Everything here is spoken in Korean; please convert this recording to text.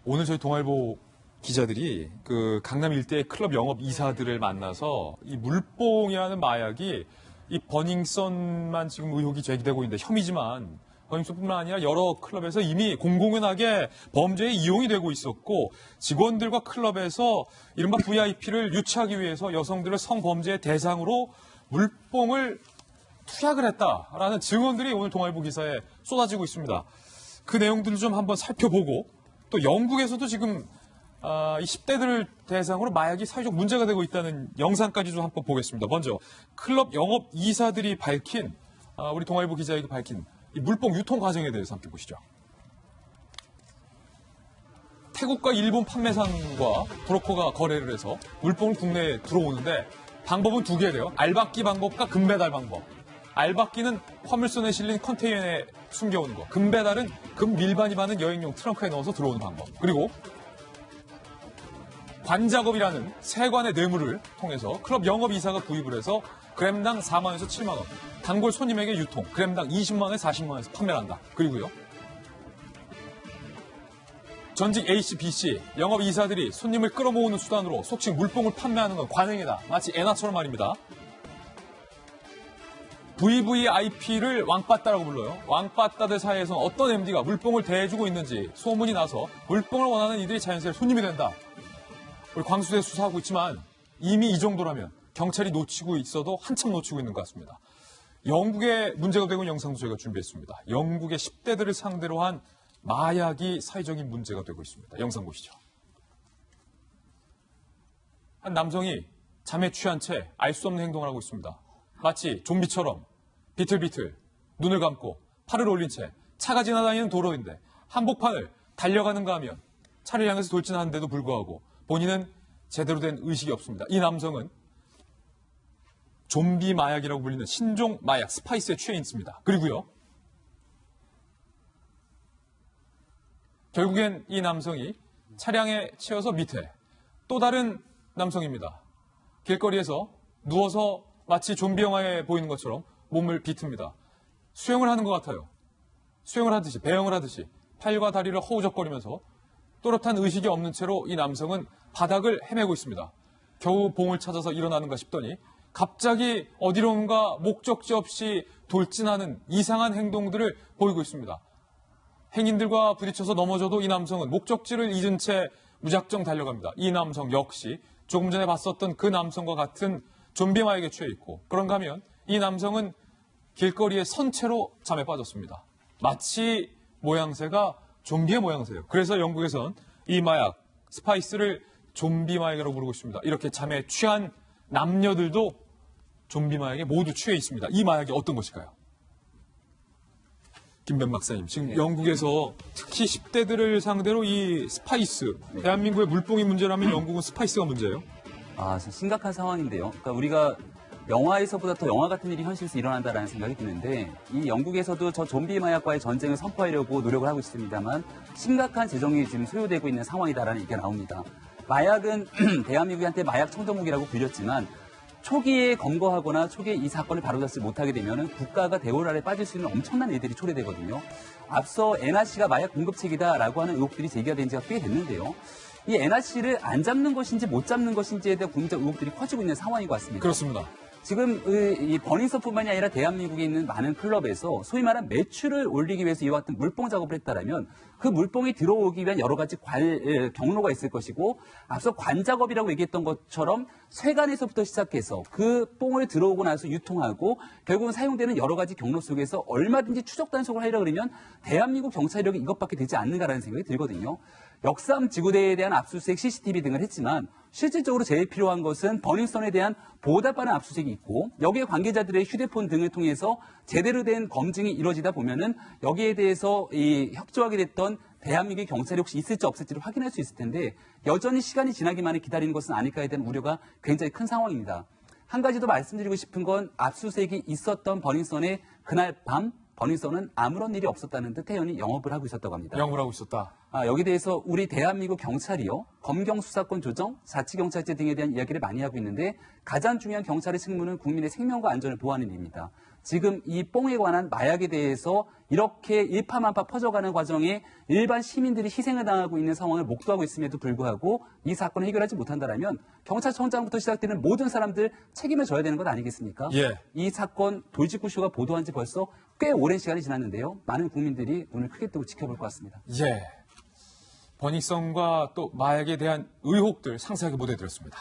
오늘 저희 동아일보 기자들이 그 강남 일대 클럽 영업 이사들을 만나서 이 물뽕이라는 마약이 이 버닝썬만 지금 의혹이 제기되고 있는데 혐의지만 버닝썬뿐만 아니라 여러 클럽에서 이미 공공연하게 범죄에 이용이 되고 있었고 직원들과 클럽에서 이른바 VIP를 유치하기 위해서 여성들을 성범죄의 대상으로 물뽕을 투약을 했다라는 증언들이 오늘 동아일보 기사에 쏟아지고 있습니다. 그 내용들을 좀 한번 살펴보고 또 영국에서도 지금 이 10대들을 대상으로 마약이 사회적 문제가 되고 있다는 영상까지도 한번 보겠습니다. 먼저 클럽 영업 이사들이 밝힌 우리 동아일보 기자에게 밝힌 이 물뽕 유통 과정에 대해서 함께 보시죠. 태국과 일본 판매상과 브로커가 거래를 해서 물뽕을 국내에 들어오는데 방법은 두 개래요. 알박기 방법과 금배달 방법. 알박기는 화물선에 실린 컨테이너에 숨겨오는 거. 금배달은 금 밀반이 받는 여행용 트렁크에 넣어서 들어오는 방법. 그리고 관작업이라는 세관의 뇌물을 통해서 클럽 영업이사가 구입을 해서 그램당 4만 원에서 7만 원, 단골 손님에게 유통, 그램당 20만 원에서 40만 원에서 판매를 한다. 그리고요. 전직 A씨, B씨 영업이사들이 손님을 끌어모으는 수단으로 속칭 물뽕을 판매하는 건 관행이다. 마치 애나처럼 말입니다. VVIP를 왕빠따라고 불러요. 왕빠따들 사이에서는 어떤 MD가 물뽕을 대해주고 있는지 소문이 나서 물뽕을 원하는 이들이 자연스레 손님이 된다. 우리 광수대 수사하고 있지만 이미 이 정도라면 경찰이 놓치고 있어도 한참 놓치고 있는 것 같습니다. 영국에 문제가 되고 있는 영상도 저희가 준비했습니다. 영국의 10대들을 상대로 한 마약이 사회적인 문제가 되고 있습니다. 영상 보시죠. 한 남성이 잠에 취한 채 알 수 없는 행동을 하고 있습니다. 마치 좀비처럼 비틀비틀 눈을 감고 팔을 올린 채 차가 지나다니는 도로인데 한복판을 달려가는가 하면 차를 향해서 돌진하는데도 불구하고 본인은 제대로 된 의식이 없습니다. 이 남성은 좀비 마약이라고 불리는 신종 마약 스파이스에 취해 있습니다. 그리고요. 결국엔 이 남성이 차량에 치여서 밑에 또 다른 남성입니다. 길거리에서 누워서 마치 좀비 영화에 보이는 것처럼 몸을 비틉니다. 수영을 하는 것 같아요. 수영을 하듯이, 배영을 하듯이 팔과 다리를 허우적거리면서 또렷한 의식이 없는 채로 이 남성은 바닥을 헤매고 있습니다. 겨우 봉을 찾아서 일어나는가 싶더니 갑자기 어디론가 목적지 없이 돌진하는 이상한 행동들을 보이고 있습니다. 행인들과 부딪혀서 넘어져도 이 남성은 목적지를 잊은 채 무작정 달려갑니다. 이 남성 역시 조금 전에 봤었던 그 남성과 같은 좀비 마약에 취해 있고 그런가 하면 이 남성은 길거리에 선 채로 잠에 빠졌습니다. 마치 모양새가 좀비의 모양새예요. 그래서 영국에선 이 마약, 스파이스를 좀비 마약이라고 부르고 있습니다. 이렇게 잠에 취한 남녀들도 좀비 마약에 모두 취해 있습니다. 이 마약이 어떤 것일까요? 김변 박사님, 지금 영국에서 특히 10대들을 상대로 이 스파이스, 대한민국의 물뽕이 문제라면 영국은 스파이스가 문제예요? 심각한 상황인데요. 그러니까 우리가 영화에서보다 더 영화 같은 일이 현실에서 일어난다라는 생각이 드는데 이 영국에서도 저 좀비 마약과의 전쟁을 선포하려고 노력을 하고 있습니다만 심각한 재정이 지금 소요되고 있는 상황이다라는 얘기가 나옵니다. 마약은 대한민국한테 마약 청정국이라고 불렸지만 초기에 검거하거나 초기에 이 사건을 바로잡지 못하게 되면 국가가 대올 아래 빠질 수 있는 엄청난 일들이 초래되거든요. 앞서 NRC가 마약 공급책이다라고 하는 의혹들이 제기가 된 지가 꽤 됐는데요. 이 NRC를 안 잡는 것인지 못 잡는 것인지에 대한 국민적 의혹들이 커지고 있는 상황인 것 같습니다. 그렇습니다. 지금 이 버닝썬뿐만이 아니라 대한민국에 있는 많은 클럽에서 소위 말하는 매출을 올리기 위해서 이와 같은 물뽕 작업을 했다라면 그 물뽕이 들어오기 위한 여러 가지 경로가 있을 것이고 앞서 관작업이라고 얘기했던 것처럼 세관에서부터 시작해서 그 뽕을 들어오고 나서 유통하고 결국은 사용되는 여러 가지 경로 속에서 얼마든지 추적 단속을 하려고 그러면 대한민국 경찰력이 이것밖에 되지 않는가라는 생각이 들거든요. 역삼 지구대에 대한 압수수색 CCTV 등을 했지만 실질적으로 제일 필요한 것은 버닝썬에 대한 보다 빠른 압수수색이 있고 여기에 관계자들의 휴대폰 등을 통해서 제대로 된 검증이 이루어지다 보면은 여기에 대해서 이 협조하게 됐던 대한민국의 경찰이 혹시 있을지 없을지를 확인할 수 있을 텐데 여전히 시간이 지나기만을 기다리는 것은 아닐까에 대한 우려가 굉장히 큰 상황입니다. 한 가지 더 말씀드리고 싶은 건 압수수색이 있었던 버닝썬의 그날 밤 버닝썬은 아무런 일이 없었다는 듯 태연히 영업을 하고 있었다고 합니다. 영업을 하고 있었다. 여기에 대해서 우리 대한민국 경찰이요. 검경 수사권 조정, 자치경찰제 등에 대한 이야기를 많이 하고 있는데 가장 중요한 경찰의 직무는 국민의 생명과 안전을 보호하는 일입니다. 지금 이 뽕에 관한 마약에 대해서 이렇게 일파만파 퍼져가는 과정에 일반 시민들이 희생을 당하고 있는 상황을 목도하고 있음에도 불구하고 이 사건을 해결하지 못한다면 경찰청장부터 시작되는 모든 사람들 책임을 져야 되는 것 아니겠습니까? 예. 이 사건 돌직구쇼가 보도한 지 벌써 꽤 오랜 시간이 지났는데요. 많은 국민들이 눈을 크게 뜨고 지켜볼 것 같습니다. 예. 버닝썬과 또 마약에 대한 의혹들 상세하게 보도해드렸습니다.